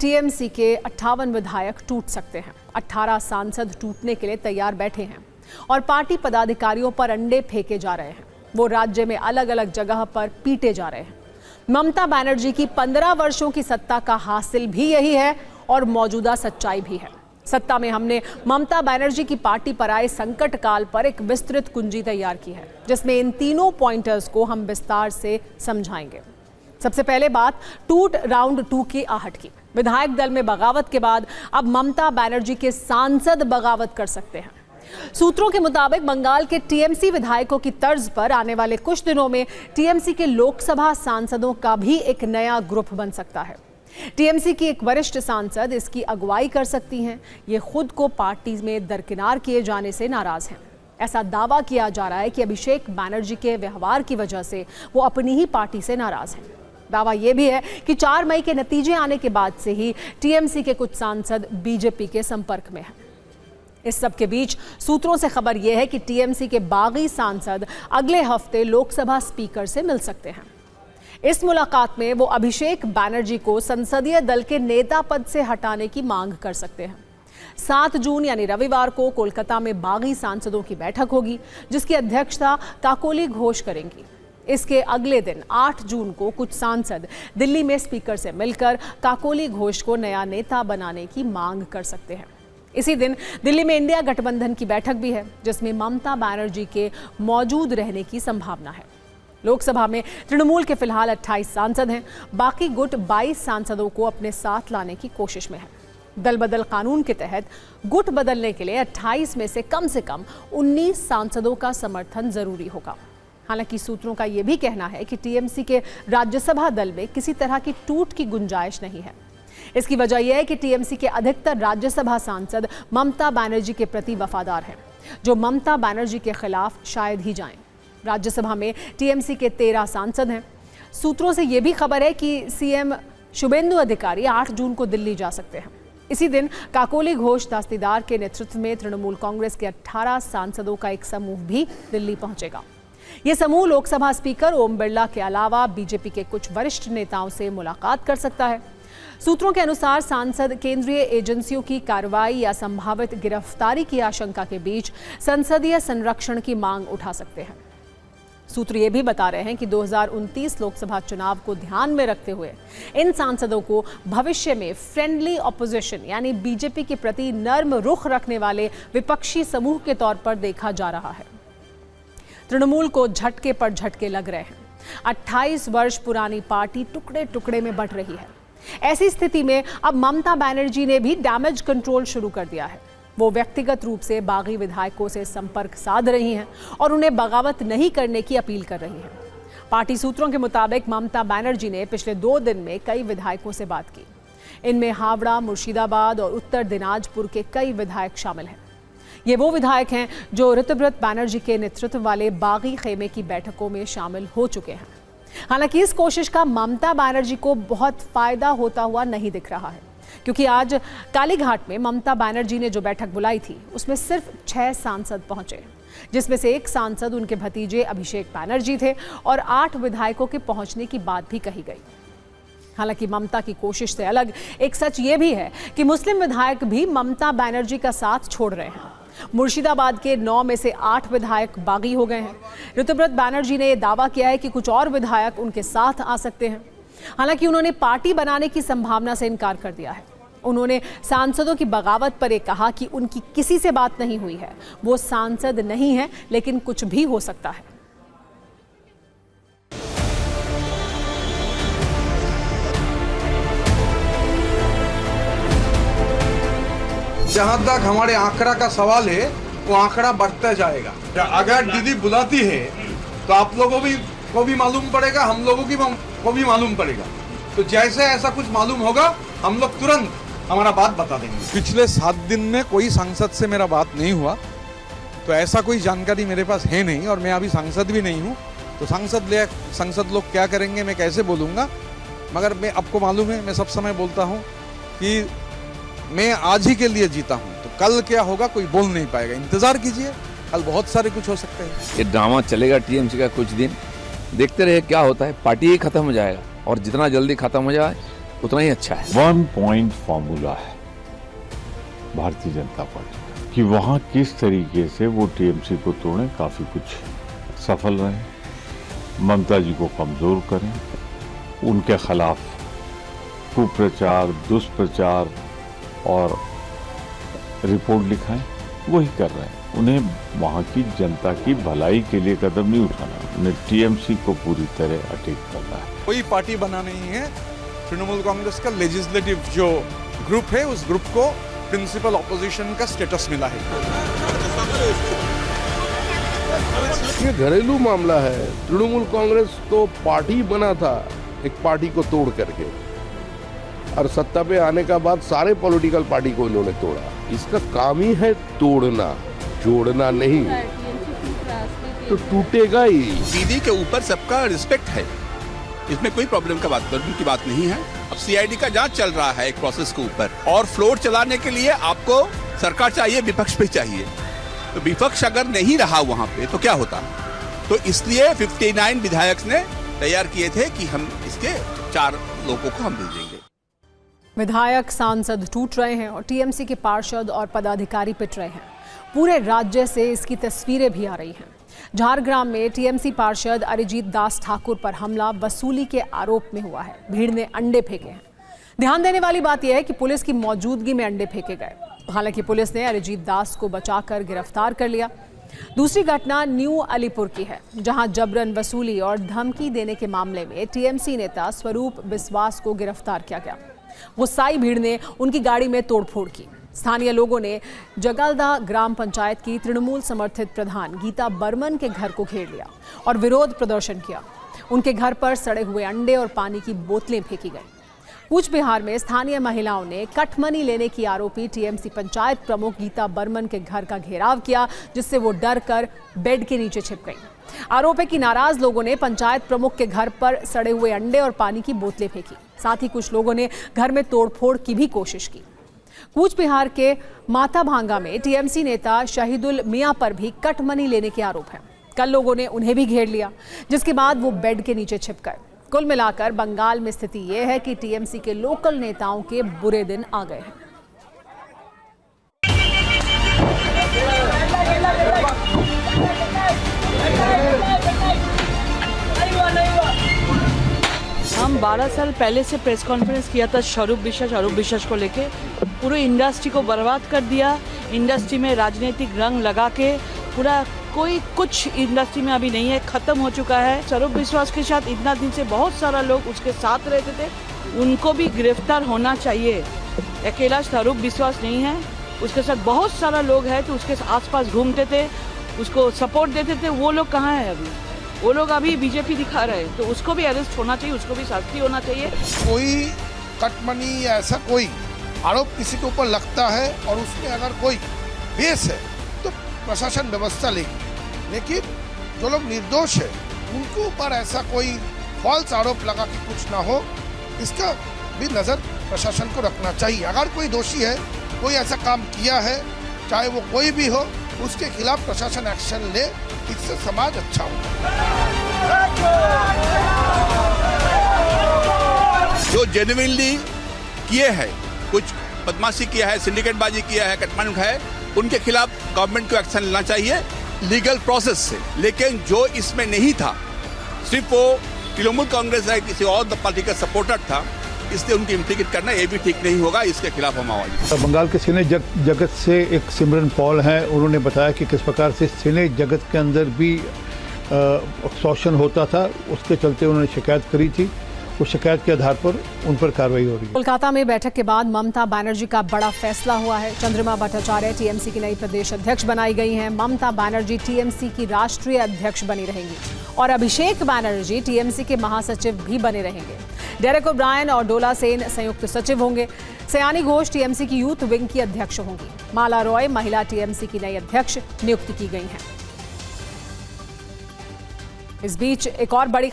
TMC के 58 विधायक टूट सकते हैं। 18 सांसद टूटने के लिए तैयार बैठे हैं और पार्टी पदाधिकारियों पर अंडे फेंके जा रहे हैं। वो राज्य में अलग अलग जगह पर पीटे जा रहे हैं। ममता बनर्जी की 15 वर्षों की सत्ता का हासिल भी यही है और मौजूदा सच्चाई भी है। सत्ता में हमने ममता बनर्जी की पार्टी पर आए संकट काल पर एक विस्तृत कुंजी तैयार की है, जिसमें इन तीनों पॉइंटर्स को हम विस्तार से समझाएंगे। सबसे पहले बात टूट राउंड 2 की आहट की। विधायक दल में बगावत के बाद अब ममता बनर्जी के सांसद बगावत कर सकते हैं। सूत्रों के मुताबिक बंगाल के टीएमसी विधायकों की तर्ज पर आने वाले कुछ दिनों में टीएमसी के लोकसभा सांसदों का भी एक नया ग्रुप बन सकता है। टीएमसी की एक वरिष्ठ सांसद इसकी अगुवाई कर सकती हैं। ये खुद को पार्टी में दरकिनार किए जाने से नाराज हैं। ऐसा दावा किया जा रहा है कि अभिषेक बनर्जी के व्यवहार की वजह से वो अपनी ही पार्टी से नाराज हैं। दावा यह भी है कि 4 मई के नतीजे आने के बाद से ही टीएमसी के कुछ सांसद बीजेपी के संपर्क में हैं। इस सब के बीच सूत्रों से खबर यह है कि टीएमसी के बागी सांसद अगले हफ्ते लोकसभा स्पीकर से मिल सकते हैं। इस मुलाकात में वो अभिषेक बनर्जी को संसदीय दल के नेता पद से हटाने की मांग कर सकते हैं। 7 जून यानी रविवार को कोलकाता में बागी सांसदों की बैठक होगी, जिसकी अध्यक्षता काकोली घोष करेंगी। इसके अगले दिन 8 जून को कुछ सांसद दिल्ली में स्पीकर से मिलकर काकोली घोष को नया नेता बनाने की मांग कर सकते हैं। इसी दिन दिल्ली में इंडिया गठबंधन की बैठक भी है, जिसमें ममता बनर्जी के मौजूद रहने की संभावना है। लोकसभा में तृणमूल के फिलहाल 28 सांसद हैं। बाकी गुट 22 सांसदों को अपने साथ लाने की कोशिश में है। दल बदल कानून के तहत गुट बदलने के लिए 28 में से कम 19 सांसदों का समर्थन जरूरी होगा। हालांकि सूत्रों का यह भी कहना है कि टीएमसी के राज्यसभा दल में किसी तरह की टूट की गुंजाइश नहीं है। इसकी वजह यह है कि टीएमसी के अधिकतर राज्यसभा सांसद ममता बनर्जी के प्रति वफादार हैं, जो ममता बनर्जी के खिलाफ शायद ही जाएं। राज्यसभा में टीएमसी के 13 सांसद हैं। सूत्रों से यह भी खबर है कि सीएम शुभेंदु अधिकारी 8 जून को दिल्ली जा सकते हैं। इसी दिन काकोली घोष दास्तीदार के नेतृत्व में तृणमूल कांग्रेस के 18 सांसदों का एक समूह भी दिल्ली पहुंचेगा। यह समूह लोकसभा स्पीकर ओम बिरला के अलावा बीजेपी के कुछ वरिष्ठ नेताओं से मुलाकात कर सकता है। सूत्रों के अनुसार सांसद केंद्रीय एजेंसियों की कार्रवाई या संभावित गिरफ्तारी की आशंका के बीच संसदीय संरक्षण की मांग उठा सकते हैं। सूत्र ये भी बता रहे हैं कि 2029 लोकसभा चुनाव को ध्यान में रखते हुए इन सांसदों को भविष्य में फ्रेंडली ऑपोजिशन यानी बीजेपी के प्रति नर्म रुख रखने वाले विपक्षी समूह के तौर पर देखा जा रहा है। तृणमूल को झटके पर झटके लग रहे हैं। 28 वर्ष पुरानी पार्टी टुकड़े टुकड़े में बंट रही है। ऐसी स्थिति में अब ममता बनर्जी ने भी डैमेज कंट्रोल शुरू कर दिया है। वो व्यक्तिगत रूप से बागी विधायकों से संपर्क साध रही हैं और उन्हें बगावत नहीं करने की अपील कर रही हैं। पार्टी सूत्रों के मुताबिक ममता बनर्जी ने पिछले 2 दिन में कई विधायकों से बात की। इनमें हावड़ा, मुर्शिदाबाद और उत्तर दिनाजपुर के कई विधायक शामिल हैं। ये वो विधायक हैं जो ऋतुव्रत बनर्जी के नेतृत्व वाले बागी खेमे की बैठकों में शामिल हो चुके हैं। हालांकि इस कोशिश का ममता बनर्जी को बहुत फायदा होता हुआ नहीं दिख रहा है, क्योंकि आज कालीघाट में ममता बनर्जी ने जो बैठक बुलाई थी उसमें सिर्फ 6 सांसद पहुंचे, जिसमें से एक सांसद उनके भतीजे अभिषेक बनर्जी थे और 8 विधायकों के पहुंचने की बात भी कही गई। हालांकि ममता की कोशिश से अलग एक सच ये भी है कि मुस्लिम विधायक भी ममता बनर्जी का साथ छोड़ रहे हैं। मुर्शिदाबाद के 9 में से 8 विधायक बागी हो गए हैं। ऋतुव्रत बनर्जी ने यह दावा किया है कि कुछ और विधायक उनके साथ आ सकते हैं। हालांकि उन्होंने पार्टी बनाने की संभावना से इनकार कर दिया है। उन्होंने सांसदों की बगावत पर यह कहा कि उनकी किसी से बात नहीं हुई है। वो सांसद नहीं है, लेकिन कुछ भी हो सकता है। जहां तक हमारे आंकड़ा का सवाल है, वो आंकड़ा बढ़ता जाएगा। अगर दीदी बुलाती है तो आप लोगों को भी मालूम पड़ेगा, हम लोगों को भी मालूम पड़ेगा। तो जैसे ऐसा कुछ मालूम होगा, हम लोग तुरंत हमारा बात बता देंगे। पिछले 7 दिन में कोई सांसद से मेरा बात नहीं हुआ, तो ऐसा कोई जानकारी मेरे पास है नहीं और मैं अभी सांसद भी नहीं हूँ। तो सांसद लोग क्या करेंगे मैं कैसे बोलूँगा, मगर मैं आपको मालूम है, मैं सब समय बोलता हूँ कि मैं आज ही के लिए जीता हूँ, तो कल क्या होगा कोई बोल नहीं पाएगा। इंतजार कीजिए, कल बहुत सारे कुछ हो सकते हैं। ये ड्रामा चलेगा टीएमसी का कुछ दिन, देखते रहे क्या होता है। पार्टी ही खत्म हो जाएगा और जितना जल्दी खत्म हो जाए उतना ही अच्छा है। 1 पॉइंट फॉर्मूला है भारतीय जनता पार्टी का कि वहां किस तरीके से वो टीएमसी को तोड़ें, काफी कुछ सफल रहे, ममता जी को कमजोर करें, उनके खिलाफ कुप्रचार, दुष्प्रचार और रिपोर्ट लिखाएं, वही कर रहे हैं। उन्हें वहां की जनता की भलाई के लिए कदम नहीं उठाना, उन्हें टीएमसी को पूरी तरह अटैक करना है। कोई पार्टी बना नहीं है, तृणमूल कांग्रेस का लेजिस्लेटिव जो ग्रुप है उस ग्रुप को प्रिंसिपल ऑपोजिशन का स्टेटस मिला है। ये घरेलू मामला है। तृणमूल कांग्रेस तो पार्टी बना था एक पार्टी को तोड़ करके, और सत्ता पे आने का बाद सारे पॉलिटिकल पार्टी को इन्होंने तोड़ा। इसका काम ही है तोड़ना, जोड़ना नहीं, तो टूटेगा ही। दीदी के ऊपर सबका रिस्पेक्ट है, इसमें कोई प्रॉब्लम की बात नहीं है। अब सीआईडी का जांच चल रहा है एक प्रोसेस के ऊपर, और फ्लोर चलाने के लिए आपको सरकार चाहिए, विपक्ष भी चाहिए। तो विपक्ष अगर नहीं रहा वहां पे तो क्या होता? तो इसलिए 59 विधायक ने तैयार किए थे कि हम इसके 4 लोगों को हम भेजेंगे। विधायक सांसद टूट रहे हैं और टीएमसी के पार्षद और पदाधिकारी पिट रहे हैं। पूरे राज्य से इसकी तस्वीरें भी आ रही हैं। झारग्राम में टीएमसी पार्षद अरिजीत दास ठाकुर पर हमला वसूली के आरोप में हुआ है। भीड़ ने अंडे फेंके हैं। ध्यान देने वाली बात यह है कि पुलिस की मौजूदगी में अंडे फेंके गए। हालांकि पुलिस ने अरिजीत दास को बचाकर गिरफ्तार कर लिया। दूसरी घटना न्यू अलीपुर की है, जहां जबरन वसूली और धमकी देने के मामले में टीएमसी नेता स्वरूप बिस्वास को गिरफ्तार किया गया। गुस्साई भीड़ ने उनकी गाड़ी में तोड़फोड़ की। स्थानीय लोगों ने जगलदा ग्राम पंचायत की तृणमूल समर्थित प्रधान गीता बर्मन के घर को घेर लिया और विरोध प्रदर्शन किया। उनके घर पर सड़े हुए अंडे और पानी की बोतलें फेंकी गई। कूच बिहार में स्थानीय महिलाओं ने कटमनी लेने की आरोपी टीएमसी पंचायत प्रमुख गीता बर्मन के घर का घेराव किया, जिससे वो डर कर बेड के नीचे छिप गई। आरोप है कि नाराज लोगों ने पंचायत प्रमुख के घर पर सड़े हुए अंडे और पानी की बोतलें फेंकी। साथ ही कुछ लोगों ने घर में तोड़फोड़ की भी कोशिश की। कूच बिहार के माता भांगा में टीएमसी नेता शहीदुल मियां पर भी कटमनी लेने के आरोप हैं। कल लोगों ने उन्हें भी घेर लिया, जिसके बाद वो बेड के नीचे छिप गए। कुल मिलाकर बंगाल में स्थिति यह है कि टीएमसी के लोकल नेताओं के बुरे दिन आ गए हैं। हम 12 साल पहले से प्रेस कॉन्फ्रेंस किया था स्वरूप विश्वास को लेके। पूरी इंडस्ट्री को बर्बाद कर दिया। इंडस्ट्री में राजनीतिक रंग लगा के पूरा कोई कुछ इंडस्ट्री में अभी नहीं है, खत्म हो चुका है। स्वरूप विश्वास के साथ इतना दिन से बहुत सारा लोग उसके साथ रहते थे, उनको भी गिरफ्तार होना चाहिए। अकेला स्वरूप विश्वास नहीं है, उसके साथ बहुत सारा लोग हैं तो उसके आसपास घूमते थे, उसको सपोर्ट देते थे। वो लोग कहाँ हैं अभी? वो लोग अभी बीजेपी दिखा रहे हैं, तो उसको भी अरेस्ट होना चाहिए, उसको भी शास्ति होना चाहिए। कोई कटमनी या ऐसा कोई आरोप किसी के ऊपर लगता है और उसमें अगर कोई बेस है तो प्रशासन व्यवस्था लेगी, लेकिन जो लोग निर्दोष है उनके ऊपर ऐसा कोई फॉल्स आरोप लगा कि कुछ ना हो, इसका भी नज़र प्रशासन को रखना चाहिए। अगर कोई दोषी है, कोई ऐसा काम किया है, चाहे वो कोई भी हो, उसके खिलाफ प्रशासन एक्शन ले, इससे समाज अच्छा होगा। जो जेन्युइनली किए हैं, कुछ बदमाशी किया है, सिंडिकेटबाजी किया है, कटमांड है, उनके खिलाफ गवर्नमेंट को एक्शन लेना चाहिए लीगल प्रोसेस से। लेकिन जो इसमें नहीं था, सिर्फ वो तृणमूल कांग्रेस है, किसी और पार्टी का सपोर्टर था, इसलिए उनकी इम्प्लीकेट करना ये भी ठीक नहीं होगा। इसके खिलाफ हम आवाज। बंगाल के सिने जगत से एक सिमरन पॉल हैं, उन्होंने बताया कि किस प्रकार से सिने जगत के अंदर भी शोषण होता था, उसके चलते उन्होंने शिकायत करी थी। उस शिकायत के आधार पर उन पर कार्रवाई हो रही है। कोलकाता में बैठक के बाद ममता बनर्जी का बड़ा फैसला हुआ है। चंद्रिमा भट्टाचार्य टीएमसी की नई प्रदेश अध्यक्ष बनाई गई हैं। ममता बनर्जी टीएमसी की राष्ट्रीय अध्यक्ष बनी रहेंगी और अभिषेक बनर्जी टीएमसी के महासचिव भी बने रहेंगे। डेरेक ओब्रायन और डोला सेन संयुक्त सचिव होंगे। सयानी घोष टीएमसी की यूथ विंग की अध्यक्ष होंगी। माला रॉय महिला टीएमसी की नई अध्यक्ष नियुक्त की गई हैं। इस बीच एक और बड़ी